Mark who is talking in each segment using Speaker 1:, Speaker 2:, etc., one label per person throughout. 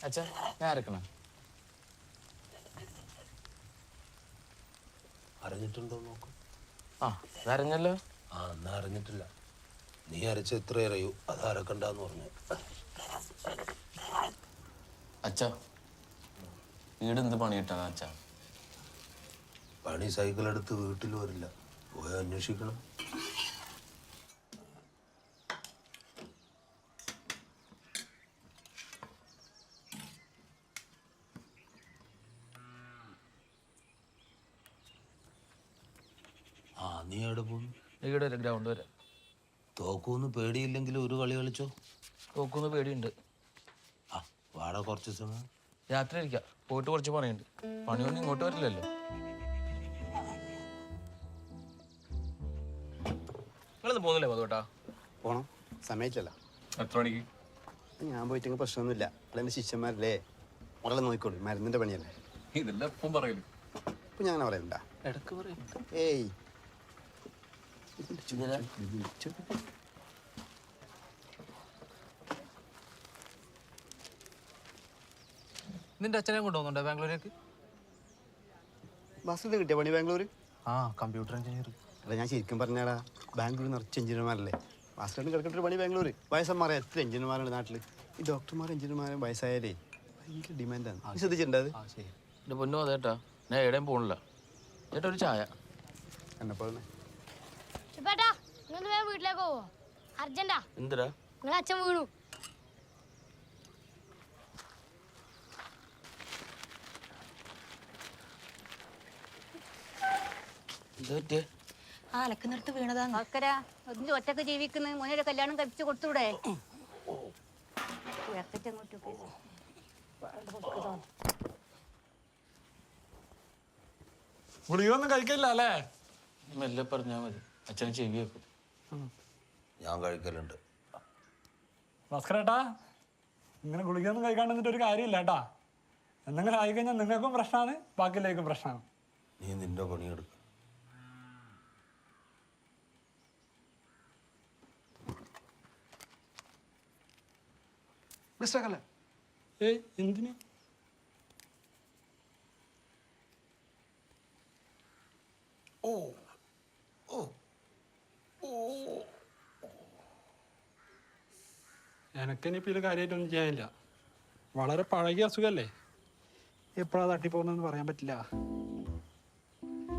Speaker 1: അച്ഛാ ഞാൻ അരക്കണ
Speaker 2: അറിഞ്ഞിട്ടുണ്ടോ നോക്കും.
Speaker 1: ആ അതറിഞ്ഞല്ലോ.
Speaker 2: ആ എന്നാ അറിഞ്ഞിട്ടില്ല. നീ അരച്ച എത്ര അറിയൂ അത് അരക്കണ്ടെന്ന് പറഞ്ഞു.
Speaker 1: അച്ഛാ വീട് എന്ത് പണി കിട്ടാണ് അച്ഛാ?
Speaker 2: പണി സൈക്കിൾ എടുത്ത് വീട്ടിൽ വരില്ല, പോയി അന്വേഷിക്കണം. ആ നീ എവിടെ പോകുന്നു?
Speaker 1: ഇവിടെ വരെ ഗ്രൗണ്ട് വരെ.
Speaker 2: തോക്കൂന്ന് പേടിയില്ലെങ്കിൽ ഒരു കളി കളിച്ചോ.
Speaker 1: തോക്കുന്ന് പേടിയുണ്ട്.
Speaker 2: ആ വാട കുറച്ച് സമയം
Speaker 1: രാത്രി ഇരിക്കാം, പോയിട്ട് കുറച്ച് പണിയുണ്ട്. പണിയൊന്നും ഇങ്ങോട്ട് വരില്ലല്ലോ. നിങ്ങളൊന്നും പോകുന്നില്ലേ മധുട്ടാ?
Speaker 3: പോണം, സമയത്തില്ല.
Speaker 1: എത്ര മണിക്ക്?
Speaker 3: ഞാൻ പോയിട്ടെങ്കിൽ പ്രശ്നമൊന്നുമില്ല. ഇവിടെ എൻ്റെ ശിഷ്യന്മാരല്ലേ, മുറളെ നോക്കിക്കോളൂ. മരുന്നിൻ്റെ പണിയല്ലേ.
Speaker 1: ഇതെല്ലാം എപ്പം പറയല്.
Speaker 3: ഇപ്പം ഞാൻ അങ്ങനെ പറയണ്ട.
Speaker 1: ഇടക്ക് പറയും.
Speaker 3: ഏയ്
Speaker 1: നിന്റെ അച്ഛനെ കൊണ്ടുപോകുന്നുണ്ടോ ബാംഗ്ലൂരേക്ക്?
Speaker 3: ബസ്സിൽ കിട്ടിയ പണി ബാംഗ്ലൂർ?
Speaker 1: ആ കമ്പ്യൂട്ടർ എഞ്ചിനീയർ.
Speaker 3: അല്ല ഞാൻ ശരിക്കും പറഞ്ഞാടാ, ബാംഗ്ലൂർ നിറച്ച് എഞ്ചിനീയർമാരല്ലേ. ബസ്സിലാണ് കിടക്കേണ്ട പണി ബാംഗ്ലൂർ. വയസ്സന്മാരെ എത്ര എഞ്ചിനീയർമാരുണ്ട് നാട്ടിൽ. ഈ ഡോക്ടർമാരും എഞ്ചിനീയർമാരും വയസ്സായാലേ ഭയങ്കര ഡിമാൻഡാണ്. ശ്രദ്ധിച്ചിട്ടുണ്ട് അത്?
Speaker 1: എൻ്റെ പൊന്നോ അതേട്ടാ, ഞാൻ എവിടെയും പോണില്ല. ചേട്ടാ ഒരു ചായ.
Speaker 3: എന്നെപ്പോലെ
Speaker 4: ചേട്ടാ നിങ്ങൾ വേഗം വീട്ടിലേക്ക് പോവോ? അർജന്റാ.
Speaker 1: എന്തിനാ?
Speaker 4: നിങ്ങളെ അച്ഛൻ വീണു.
Speaker 5: അലക്കുന്നിടത്ത് വീണതാണ്.
Speaker 4: ഒറ്റക്ക് ജീവിക്കുന്ന മോനൊരു കല്യാണം കഴിപ്പിച്ച് കൊടുത്തൂടെ?
Speaker 6: ഗുളികയൊന്നും കഴിക്കില്ല അല്ലേ?
Speaker 1: മെല്ലെ പറഞ്ഞാൽ മതി, അച്ഛനെ ചെവി വെക്കും.
Speaker 2: ഞാൻ കഴിക്കലുണ്ട്.
Speaker 6: ഭാസ്കരേട്ടാ, ഇങ്ങനെ ഗുളികയൊന്നും കഴിക്കാണ്ട് നിന്നിട്ട് ഒരു കാര്യമില്ല കേട്ടാ. എന്തെങ്കിലും ആയിക്കഴിഞ്ഞാൽ നിങ്ങൾക്കും പ്രശ്നമാണ്, ബാക്കിയിലേക്കും പ്രശ്നമാണ്.
Speaker 2: നീ നിന്റെ പണിയെടുക്ക.
Speaker 6: ഏയ് എന്തിന്? എനക്കിനിപ്പോൾ ഇത് കാര്യമായിട്ടൊന്നും ചെയ്യാനില്ല. വളരെ പഴകിയ അസുഖമല്ലേ, എപ്പോഴാണ് തട്ടിപ്പോകുന്നതെന്ന് പറയാൻ പറ്റില്ല.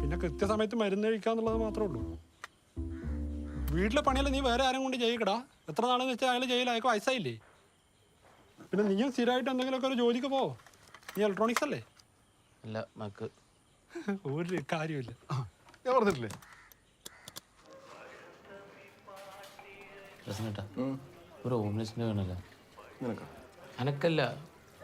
Speaker 6: പിന്നെ കൃത്യസമയത്ത് മരുന്ന് കഴിക്കാന്നുള്ളത് മാത്രമേ ഉള്ളൂ. വീട്ടിലെ പണിയല്ല നീ വേറെ ആരും കൊണ്ട് ചെയ്യിക്കടാ. എത്ര നാളെന്ന് വെച്ചാൽ അയാൾ ചെയ്യില്ല, അയാൾക്ക് വയസ്സായില്ലേ. പിന്നെ നീയും സ്ഥിരമായിട്ട് എന്തെങ്കിലുമൊക്കെ ഒരു ജോലിക്ക് പോ. നീ ഇലക്ട്രോണിക്സ് അല്ലേ?
Speaker 1: അല്ല മക്ക്
Speaker 6: ഒരു കാര്യമില്ല.
Speaker 3: ഞാൻ പറഞ്ഞിട്ടില്ലേ?
Speaker 1: പ്രശ്നട്ടാ ഒരു ഹോംലെസ്സിന് വേണമല്ലോ. അനക്കല്ല,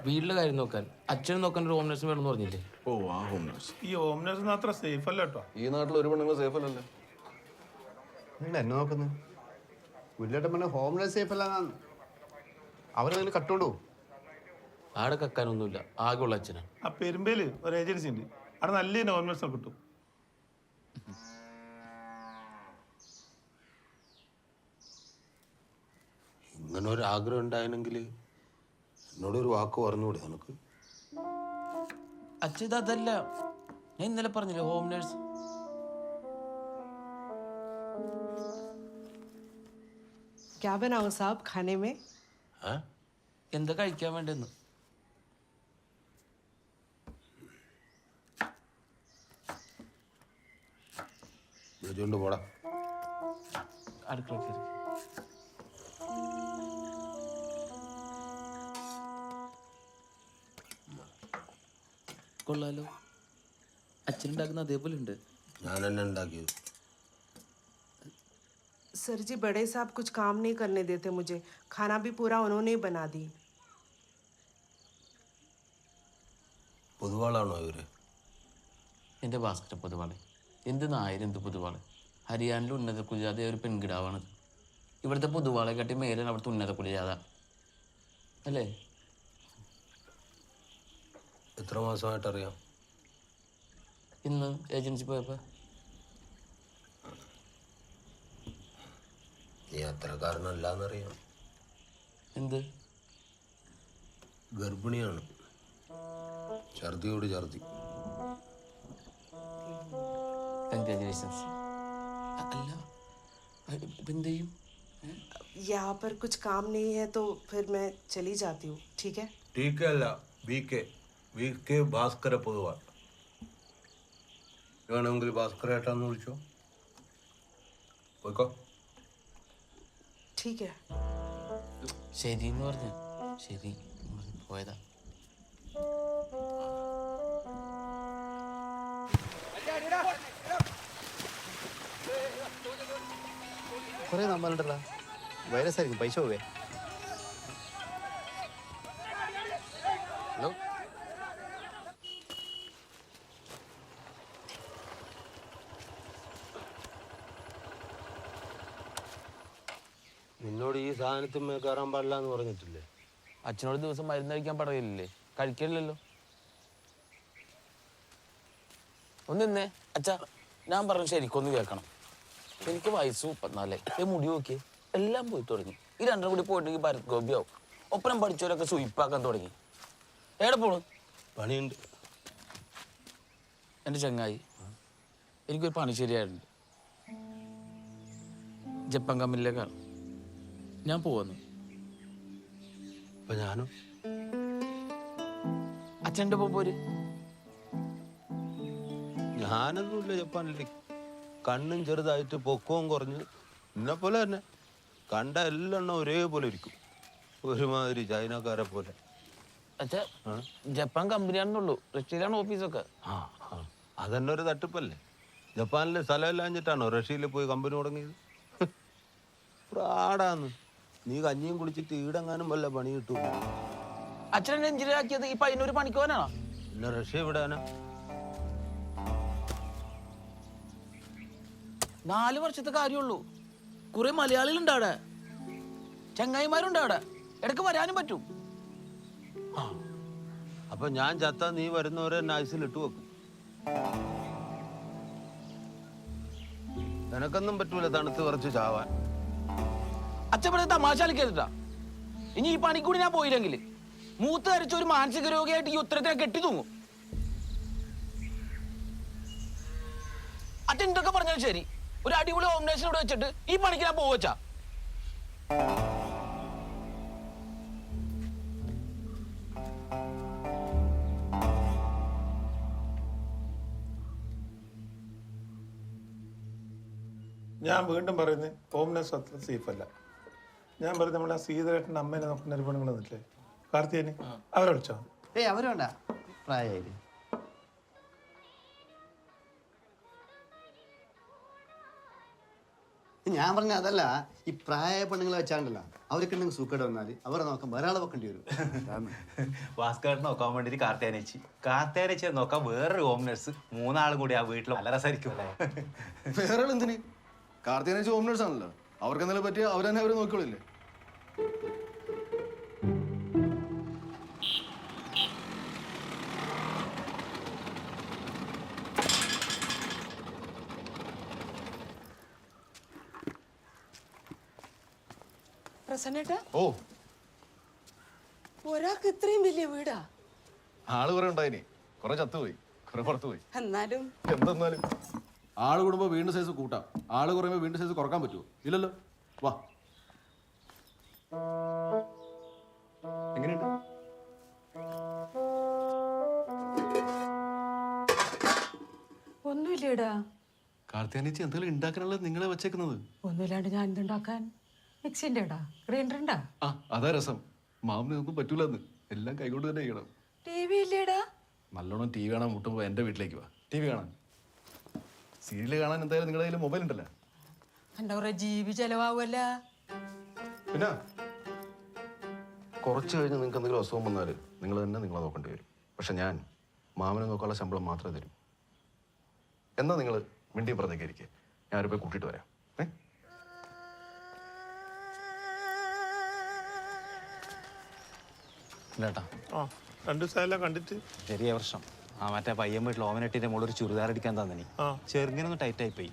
Speaker 1: വീട്ടിലെ കാര്യം നോക്കാൻ, അച്ഛനും നോക്കാൻ ഒരു ഹോംലെസ്സിന് വേണമെന്ന് പറഞ്ഞില്ലേ?
Speaker 7: ഓ ആ ഹോം നഴ്സ്. ഈ ഹോം നഴ്സ് അത്ര സേഫ് അല്ല കേട്ടോ.
Speaker 8: ഈ നാട്ടിൽ ഒരു പെണ്ണുങ്ങൾ സേഫ് അല്ലല്ലോ.
Speaker 3: നിങ്ങൾ എന്നെ നോക്കുന്നത് പുല്ലേട്ടൻ പറഞ്ഞ ഹോംലെസ് സേഫ് അല്ലാന്നാണ്. അവരതിന് കട്ടുകൊണ്ടു.
Speaker 1: ആടെ കക്കാനൊന്നുമില്ല, ആകെയുള്ള അച്ഛനാണ്.
Speaker 7: ആ പെരുമ്പേല് ഒരു ഏജൻസി ഉണ്ട്, അവിടെ നല്ല ഹോം നഴ്സിനെ കിട്ടും.
Speaker 2: ഇങ്ങനെ ഒരു ആഗ്രഹം ഉണ്ടായിരുന്നെങ്കിൽ എന്നോടൊരു വാക്ക് പറഞ്ഞുകൂടെ നിനക്ക്?
Speaker 1: അച്ഛൻ ഇതല്ല, ഞാൻ ഇന്നലെ പറഞ്ഞില്ലേ ഹോം നേഴ്സ്.
Speaker 5: क्या बनाऊं साहब खाने में?
Speaker 1: എന്താ കഴിക്കാൻ വേണ്ടെന്ന്?
Speaker 2: വെച്ചുകൊണ്ട് പോടാ.
Speaker 1: അടുക്കള കയറി. കൊള്ളാലോ, അച്ഛനുണ്ടാക്കുന്ന അതേപോലെ ഉണ്ട്.
Speaker 2: ഞാൻ തന്നെ ഉണ്ടാക്കിയത്.
Speaker 5: सर जी बड़े साहब कुछ काम नहीं करने देते मुझे, खाना भी पूरा उन्होंने ही बना दी.
Speaker 2: പൊതുവാളാണോ ഇവര്?
Speaker 1: എൻ്റെ ഭാസ്കര പൊതുവാള് എന്ത് നായർ, എന്ത് പൊതുവാള്. ഹരിയാനയിലെ ഉന്നത കുലജാത ഒരു പെൺകിടാവാണത്. ഇവിടുത്തെ പൊതുവാളെ കാട്ടി മേലാണ് അവിടുത്തെ ഉന്നത കുലജാത അല്ലേ?
Speaker 2: എത്ര മാസമായിട്ടറിയാം?
Speaker 1: ഇന്ന് ഏജൻസി പോയപ്പോ.
Speaker 2: നീ അത്രക്കാരനല്ലാന്നറിയാം.
Speaker 1: എന്ത്?
Speaker 2: ഗർഭിണിയാണ്. ഛർദിയോട് ഛർദി.
Speaker 1: കൺഗ്രാജുലേഷൻസ്. അല്ല ഇപ്പം എന്ത് ചെയ്യും?
Speaker 5: यहाँ पर कुछ काम नहीं है तो फिर मैं चली जाती हूँ, ठीक है?
Speaker 2: ठीक है अല്ല VK ഭാസ്കര പൊതുവാൾ. വേണമെങ്കിൽ ഭാസ്കര ഏട്ടാന്ന് വിളിച്ചോ. പോയിക്കോ.
Speaker 5: ठीक है.
Speaker 1: ശരി എന്ന് പറഞ്ഞു. ശരി എന്ന് പറഞ്ഞ് പോയതാ.
Speaker 3: കുറേ നമ്മളുണ്ടല്ലോ, വൈറസ് ആയിരിക്കും, പൈസ പോവേ.
Speaker 1: ഹലോ
Speaker 2: നിന്നോട് ഈ സാധനത്തിൽ കയറാൻ പാടില്ല എന്ന് പറഞ്ഞിട്ടില്ലേ?
Speaker 1: അച്ഛനോട് ദിവസം മരുന്ന് കഴിക്കാൻ പറയില്ലേ? കഴിക്കില്ലല്ലോ. ഒന്ന് നിന്നേ അച്ഛാ, ഞാൻ പറഞ്ഞു ശരിക്കൊന്ന് കേൾക്കണം. എനിക്ക് വയസ്സ് 34. മുടി നോക്കിയേ, എല്ലാം പോയി തുടങ്ങി. ഈ രണ്ടും കൂടി പോയിട്ടെങ്കിൽ ഭരത് ഗോപിയാവും. ഒപ്പനം പഠിച്ചവരൊക്കെ സുയിപ്പാക്കാൻ തുടങ്ങി. എവിടെ പോണു?
Speaker 2: പണിയുണ്ട്.
Speaker 1: എൻ്റെ ചങ്ങായി, എനിക്കൊരു പണി ശരിയായിട്ടുണ്ട്. ജപ്പാൻ കമ്പനിയിലേക്കാണ് ഞാൻ പോവാന്ന്.
Speaker 2: അപ്പൊ ഞാനും
Speaker 1: അച്ഛൻ്റെ പോര്.
Speaker 2: ഞാനൊന്നുമില്ല ജപ്പാനിലേക്ക്. കണ്ണും ചെറുതായിട്ട് പൊക്കവും കുറഞ്ഞ് എന്നെ പോലെ തന്നെ. കണ്ട എല്ലാം ഒരേപോലെ ഇരിക്കും, ഒരുമാതിരി ചൈനക്കാരെ പോലെ.
Speaker 1: അച്ഛാ ജപ്പാൻ കമ്പനിയാണെന്നുള്ളൂ, റഷ്യയിലാണ് ഓഫീസൊക്കെ.
Speaker 2: അതന്നെ ഒരു തട്ടിപ്പല്ലേ? ജപ്പാനിലെ സ്ഥലമില്ലാഞ്ഞിട്ടാണോ റഷ്യയിൽ പോയി കമ്പനി തുടങ്ങിയത്? പ്രാടാന്ന്. നീ കഞ്ഞിയും കുളിച്ചിട്ട് ഈടെങ്ങാനും വല്ല പണി കിട്ടൂ.
Speaker 1: അച്ഛനെ എഞ്ചിനീയർ ആക്കിയത് ഈ പയ്യനൊരു പണിക്കോനാണോ?
Speaker 2: പിന്നെ റഷ്യ വിടാനാ?
Speaker 1: 4 വർഷത്തെ കാര്യമുള്ളൂ. കുറെ മലയാളികളുണ്ട് അവിടെ, ചങ്ങായിമാരുണ്ട് അവിടെ, ഇടയ്ക്ക് വരാനും പറ്റും.
Speaker 2: അപ്പൊ ഞാൻ ചത്താ നീ വരുന്നവരെ നൈസിൽ ഇട്ടു വെക്കും. നിനക്കൊന്നും പറ്റൂല തണുത്ത് കുറച്ച് ചാവാൻ.
Speaker 1: അച്ഛൻ പറഞ്ഞ തമാശ കളിക്കരുതാ. ഇനി ഈ പണിക്കൂടി ഞാൻ പോയില്ലെങ്കിൽ മൂത്ത് ധരിച്ച ഒരു മാനസിക രോഗിയായിട്ട് ഈ ഉത്തരത്തിനെ കെട്ടി തൂങ്ങും. അച്ഛൻ എന്തൊക്കെ പറഞ്ഞാലും ശരി, ഒരു അടിപൊളി കോമ്പിനേഷൻ ഇവിടെ വെച്ചിട്ട് ഈ പണിക്ക് ഞാൻ പോവച്ചാ.
Speaker 7: ഞാൻ വീണ്ടും പറയുന്നത് ഹോംനെസ് അത്ര സേഫ് അല്ല. ഞാൻ പറയുന്നത് നമ്മളെ ആ സീതരേട്ടൻ്റെ അമ്മേനെ നോക്കുന്ന ഒരു പെണ്ണുങ്ങൾ വന്നിട്ടില്ലേ, കാർത്തികന്, അവരെ വിളിച്ചോ?
Speaker 3: അവര് വേണ്ട, പ്രായമായില്ലേ. ഞാൻ പറഞ്ഞ അതല്ല, ഈ പ്രായ പെണ്ണുങ്ങളെ വെച്ചാണ്ടല്ലോ, അവർക്ക് ഉണ്ടെങ്കിൽ സൂക്കേട് വന്നാൽ അവരെ നോക്കാൻ വേറെ ആളെ വെക്കേണ്ടി വരും.
Speaker 8: ഭാസ്കരനെ നോക്കാൻ വേണ്ടിട്ട് കാർത്തേനേച്ചിയെ നോക്കാൻ വേറൊരു ഹോം നഴ്സ്, 3 ആളും കൂടി ആ വീട്ടിൽ നല്ല രസമായിരിക്കും അല്ലേ?
Speaker 9: വേറെ എന്തിന്? കാർത്തികനേച്ചി ഹോം നേഴ്സ് ആണല്ലോ, അവർക്ക് എന്തെങ്കിലും പറ്റിയ അവരെന്നെ അവരെ നോക്കിയോളില്ലേ.
Speaker 5: പ്രസന്നേട്ടാ,
Speaker 9: ഓ
Speaker 5: ഒരാൾക്ക് ഇത്രയും വലിയ വീടാ?
Speaker 9: ആള് കുറെ ഉണ്ടായിനി, കുറെ ചത്തുപോയി, കുറെ പുറത്തു പോയി.
Speaker 5: എന്നാലും
Speaker 9: എന്തെന്നാലും ആള് കൂടുമ്പോ വീണ്ടും സൈസ് കൂട്ടാം, ആള് കുറയുമ്പോ വീണ്ടും സൈസ് കുറക്കാൻ പറ്റുമോ? ഇല്ലല്ലോ. വാ, എങ്ങനെയുണ്ട്?
Speaker 5: ഒന്നുമില്ലേടാ.
Speaker 9: കാർത്തികനേച്ചി എന്തെങ്കിലും ഉണ്ടാക്കാനുള്ളത് നിങ്ങളെ വെച്ചേക്കുന്നത്.
Speaker 5: ഒന്നുമില്ലാണ്ട് ഞാൻ എന്തുണ്ടാക്കാൻ? മിക്സിന്റെ ഇടാ, ഗ്രൈൻഡറിണ്ടാ?
Speaker 9: ആ അതാ രസം. മാമിന് ഒന്നും പറ്റൂലെന്ന്, എല്ലാം കൈകൊണ്ട് തന്നെ ചെയ്യണം.
Speaker 5: ടി വി ഇല്ലേടാ?
Speaker 9: നല്ലോണം ടി വി കാണാൻ മുട്ടുമ്പോ എന്റെ വീട്ടിലേക്ക് വാ, ടി വി കാണാൻ. സീരിയല് കാണാൻ എന്തായാലും നിങ്ങളുടെ കയ്യിൽ മൊബൈൽ ഉണ്ടല്ലോ.
Speaker 5: എന്റെ കുറെ ജീവി ചെലവാകുമല്ല.
Speaker 9: പിന്നെ കുറച്ച് കഴിഞ്ഞ് നിങ്ങൾക്ക് എന്തെങ്കിലും അസുഖം വന്നാൽ നിങ്ങൾ തന്നെ നിങ്ങളെ നോക്കേണ്ടി വരും. പക്ഷെ ഞാൻ മാമനെ നോക്കാനുള്ള ശമ്പളം മാത്രമേ തരും. എന്നാ നിങ്ങൾ മിണ്ടി പറഞ്ഞേക്ക് ഇരിക്കുക, ഞാൻ പോയി കൂട്ടിയിട്ട് വരാം.
Speaker 8: ഇല്ലേട്ടാ,
Speaker 7: 2 ദിവസമെല്ലാം കണ്ടിട്ട്
Speaker 8: ചെറിയ പ്രശ്നം. ആ മറ്റേ പയ്യൻ വീട്ടിൽ ഓമനട്ടിന്റെ മുകളിൽ ഒരു ചുരിദാർ അടിക്കാൻ തന്നെ ചെറുങ്ങനൊന്ന് ടൈറ്റ് ആയി പോയി.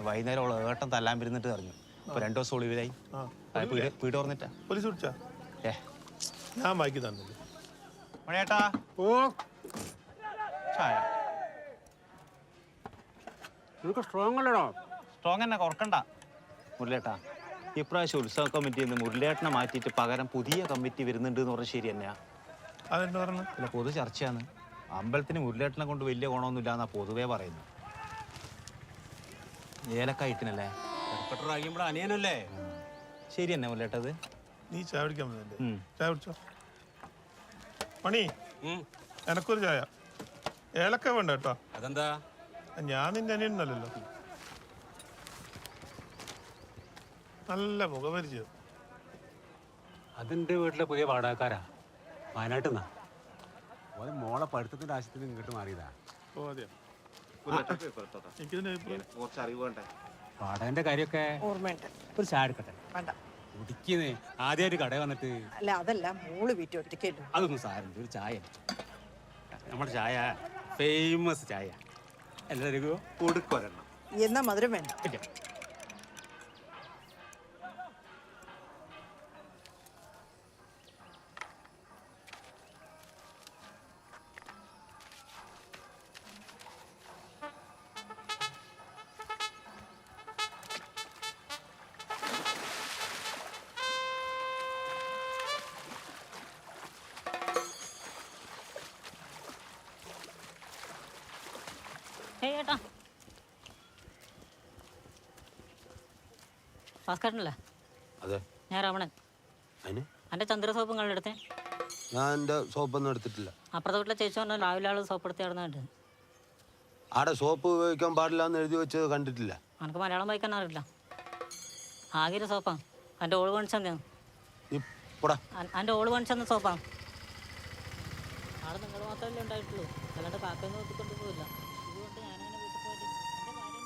Speaker 8: വൈകുന്നേരം അവൾ ഏട്ടൻ തല്ലാൻ വരുന്നിട്ട് പറഞ്ഞു. അപ്പൊ 2 ദിവസം ഒളിവിലായി. വീട് തുറന്നിട്ടാ
Speaker 7: പോലീസ് വിളിച്ചാ?
Speaker 8: ഏ
Speaker 7: ഞാൻ വായിക്കി തന്നില്ല.
Speaker 8: മണിയേട്ടാ
Speaker 6: ഓ
Speaker 8: ചായ
Speaker 6: നിനക്ക് സ്ട്രോങ് അല്ലടോ.
Speaker 8: സ്ട്രോങ് തന്നെ കുറക്കണ്ട. മുരളിയേട്ടാ ഇപ്രാവശ്യം ഉത്സവ കമ്മിറ്റിയിൽ നിന്ന് മുരളിയേട്ടനെ മാറ്റിയിട്ട് പകരം പുതിയ കമ്മിറ്റി വരുന്നുണ്ട് എന്ന് പറഞ്ഞാൽ ശരി തന്നെയാ?
Speaker 7: അതെന്താ പറഞ്ഞു?
Speaker 8: അല്ല പൊതു ചർച്ചയാണ്. അമ്പലത്തിന് മുരളിയേട്ടനെ കൊണ്ട് വലിയ ഗുണമൊന്നുമില്ല എന്നാ പൊതുവേ പറയുന്നു. ഏലക്കായിട്ടിനല്ലേ
Speaker 6: അനിയനല്ലേ?
Speaker 8: ശരി തന്നെ മുരളിയേട്ടത്.
Speaker 7: നീ ചായ കുടിക്കാൻ വന്നല്ലേ? ചായ കുടിച്ചോ. മണി എനക്കൊരു ചായ. ഏലക്ക വേണ്ട കേട്ടോ.
Speaker 6: അതെന്താ?
Speaker 7: ഞാൻ നിന്റെ അനിയനല്ലോ. നല്ല മുഖപരിചയം.
Speaker 10: അതെന്റെ വീട്ടിലെ പുതിയ വാടകക്കാരാ, വയനാട്ടിൽ നിന്നാ. മോളെ പഠിത്തത്തിന്റെ ആവശ്യത്തിന് ഇങ്ങോട്ട് മാറിയതാ.
Speaker 7: ഓ അതെയോ? എനിക്കിതിന്റെ അഭിപ്രായം
Speaker 10: വാടകന്റെ കാര്യമൊക്കെ ഓർമ്മയുണ്ട്. ഒരു ചായ എടുക്കട്ടെ?
Speaker 11: വേണ്ട.
Speaker 10: കുടിക്കുന്നേ ആദ്യമായിട്ട് കടയിൽ വന്നിട്ട്.
Speaker 11: അല്ല അതല്ല, മോള് വീട്ടിൽ ഒറ്റയ്ക്കല്ലോ.
Speaker 10: അതൊന്നും സാരമില്ല, ഒരു ചായ. നമ്മുടെ ചായ ഫേമസ് ചായ. എല്ലാവർക്കും കൊടുക്കൊരെണ്ണം.
Speaker 11: എന്നാ മധുരം വേണ്ട.
Speaker 12: ചേട്ടാ ഭാസ്കരനല്ലേ?
Speaker 2: അതെ.
Speaker 12: ഞാൻ രമണൻ.
Speaker 2: അതിന്
Speaker 12: എൻ്റെ ചന്ദ്ര സോപ്പ് നിങ്ങളുടെ എടുത്തേ?
Speaker 2: ഞാൻ എൻ്റെ സോപ്പൊന്നും എടുത്തിട്ടില്ല.
Speaker 12: അപ്പുറത്തെ വീട്ടിലെ ചേച്ചി പറഞ്ഞാൽ രാവിലെ ആൾ സോപ്പ് എടുത്ത് നടന്നിട്ട്.
Speaker 2: ആടെ സോപ്പ് ഉപയോഗിക്കാൻ പാടില്ല എന്ന് എഴുതി വെച്ചത് കണ്ടിട്ടില്ല.
Speaker 12: എനിക്ക് മലയാളം വായിക്കാൻ അറിയില്ല. ആകെ ഒരു സോപ്പാണ്. എൻ്റെ ഓള് പണിച്ചെന്ന്. എൻ്റെ ഓള് പണിച്ചെന്ന സോപ്പാണ്. ആള് നിങ്ങൾ മാത്രമല്ലേ ഉണ്ടായിട്ടുള്ളൂ, അല്ലാണ്ട് കാക്കയൊന്നും നോക്കിക്കൊണ്ട് പോയില്ല. ഇതുകൊണ്ട് ഞാനിങ്ങനെ വീട്ടിൽ പോയിട്ട് എൻ്റെ ഭാര്യ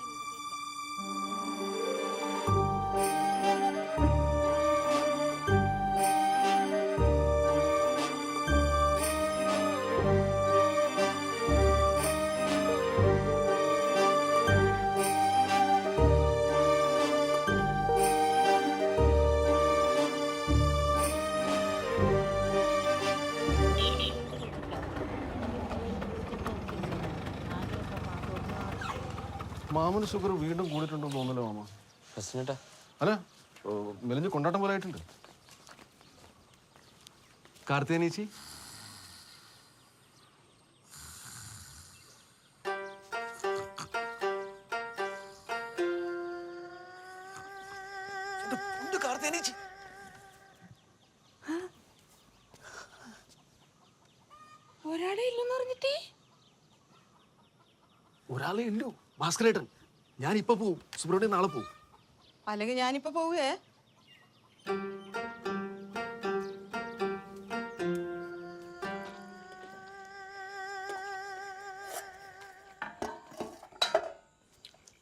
Speaker 9: മാമന് ഷുഗർ വീണ്ടും കൂടിയിട്ടുണ്ടെന്ന് തോന്നല്ലോ മാമ.
Speaker 1: പ്രശ്നട്ടാ
Speaker 9: അല്ല മെലിഞ്ഞ് കൊണ്ടാട്ടം പോലെ ആയിട്ടുണ്ട്. കാർത്തികനീച്ചി
Speaker 11: ഒരാളെ ഇല്ലെന്ന് പറഞ്ഞിട്ടേ?
Speaker 9: ഒരാളെ ഇല്ലു, ഭാസ്കരേട്ടൻ. ഞാൻ ഇപ്പൊ പോവും, സുബ്രഹ്മണ്യൻ നാളെ പോവും.
Speaker 11: അല്ലെങ്കിൽ ഞാനിപ്പോ പോവേ.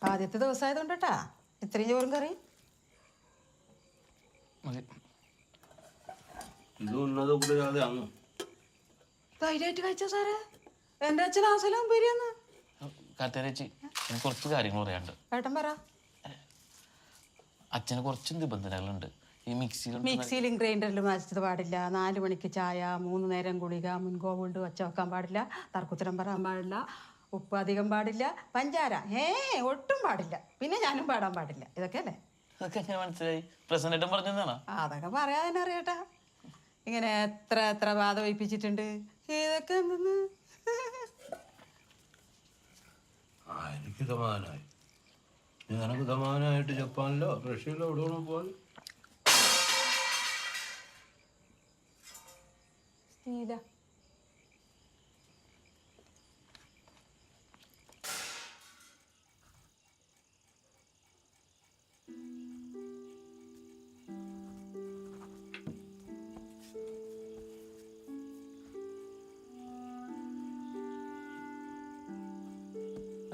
Speaker 11: ആദ്യത്തെ ദിവസമായതുകൊണ്ടാ ഇത്രയും ചോറും കറി. ധൈര്യമായിട്ട് കഴിച്ചോ സാറേ. എന്റെ അച്ഛൻ ആസലാം ബിരിയാന്ന്.
Speaker 1: കാത്തേച്ചി എനിക്ക് കുറച്ച് കാര്യങ്ങൾ പറയാനുണ്ട്.
Speaker 11: ഏട്ടൻ പറ.
Speaker 1: അച്ഛന് കുറച്ച് നിബന്ധനകളുണ്ട്. ഈ
Speaker 11: മിക്സിയിലും ഗ്രൈൻഡറിലും അരച്ചത് പാടില്ല. 4 മണിക്ക് ചായ, 3 നേരം ഗുളിക, മുൻകോ കൊണ്ട് ഒച്ച വെക്കാൻ പാടില്ല, തർക്കുത്തരം പറയാൻ പാടില്ല, ഉപ്പ് അധികം പാടില്ല, പഞ്ചാര ഒട്ടും പാടില്ല, പിന്നെ ഞാനും പാടാൻ പാടില്ല. ഇതൊക്കെ അല്ലേ?
Speaker 1: അതൊക്കെ എങ്ങനെ മനസ്സിലായി? പ്രസന്റേറ്റം പറഞ്ഞാണോ?
Speaker 11: അതൊക്കെ പറയാൻ അറിയട്ടാ. ഇങ്ങനെ എത്ര ബാധ വയ്പ്പിച്ചിട്ടുണ്ട്. ഇതൊക്കെ എന്തെന്ന്?
Speaker 2: എനിക്ക് സമാധാനമായി. നിനക്ക് സമാധാനമായിട്ട് ജപ്പാനിലോ റഷ്യയിലോ എവിടെ വേണോ പോകാൻ.
Speaker 11: സ്റ്റീല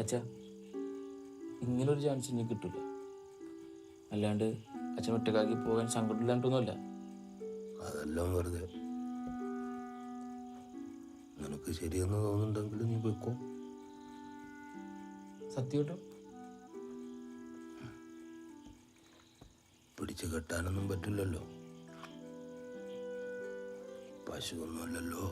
Speaker 1: അച്ഛാ, ഇങ്ങനൊരു ചാൻസ് ഇനി കിട്ടില്ല. അല്ലാണ്ട് അച്ഛൻ ഒറ്റക്കാക്കി പോകാൻ സങ്കടമില്ലാണ്ടൊന്നുമല്ല.
Speaker 2: അതെല്ലാം വെറുതെ. നിനക്ക് ശരിയെന്ന് തോന്നുന്നുണ്ടെങ്കിൽ നീ വെക്കോ.
Speaker 1: സത്യമായിട്ടും
Speaker 2: പിടിച്ചു കെട്ടാനൊന്നും പറ്റില്ലല്ലോ. പശുവൊന്നുമല്ലല്ലോ.